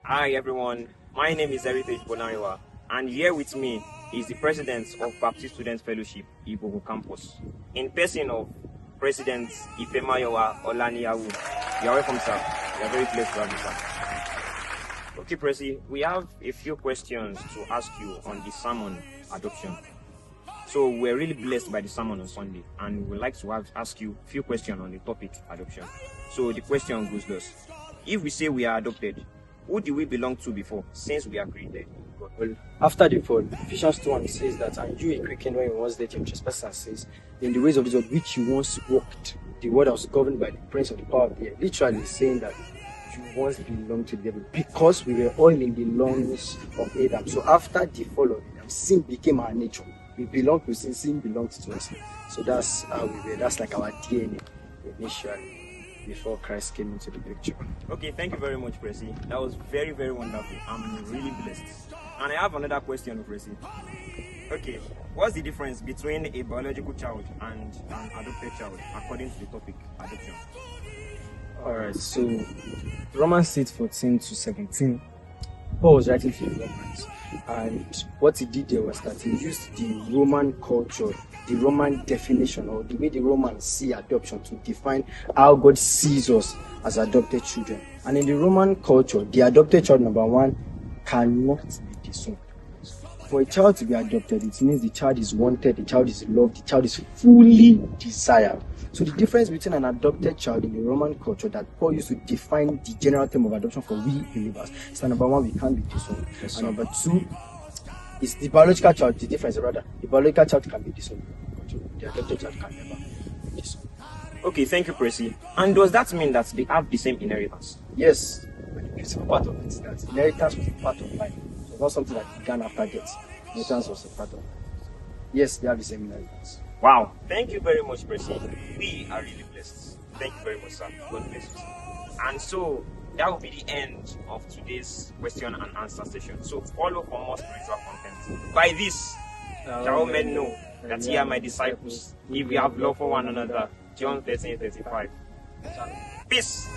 Hi everyone, my name is Heritage Bonariwa, and here with me is the President of Baptist Student Fellowship, Ibogu Campus, in person of President Ifemayowa Olaniyawu. You are welcome, sir. We are very pleased to have you, sir. Okay, Presi, we have a few questions to ask you on the sermon adoption. So we're really blessed by the sermon on Sunday, and we'd like to ask you a few questions on the topic adoption. So the question goes thus: if we say we are adopted, who do we belong to before, since we are created? Well, after the fall, Ephesians 2:1 says that, and you a quickened when you once dead your trespasses, says, in the ways of this world which you once walked, the world that was governed by the prince of the power of the air. Literally saying that you once belonged to the devil because we were all in the lungs of Adam. So after the fall of Adam, sin became our nature. We belong to sin, sin belongs to us. So that's how we were. That's like our DNA initially, before Christ came into the picture. Okay, thank you very much, Presi. That was very, very wonderful. I'm really blessed. And I have another question, Presi. Okay, what's the difference between a biological child and an adopted child, according to the topic adoption? Alright, so Romans 8:14-17, Paul was writing to the Romans, and what he did there was that he used the Roman culture, the Roman definition, or the way the Romans see adoption, to define how God sees us as adopted children. And in the Roman culture, the adopted child, number one, cannot be disowned. For a child to be adopted, it means the child is wanted, the child is loved, the child is fully desired. So the difference between an adopted child in the Roman culture that Paul used to define the general term of adoption for we believers is that, number one, we can't be disowned. Yes, and number two, is the biological child. The difference, rather, the biological child can be disowned. The adopted child can never be disowned. Okay, thank you, Presi. And does that mean that they have the same inheritance? Yes, but the beautiful part of it is that inheritance was a part of life. So it's not something that began after death. Inheritance was a part of life. Yes, they have the same inheritance. Wow, thank you very much, Presi. We are really blessed. Thank you very much, sir. God bless you, sir. And so that will be the end of today's question and answer session. So follow for more spiritual content. By this shall all men know that ye are my disciples, if we have love for one another. John 13:35. Peace.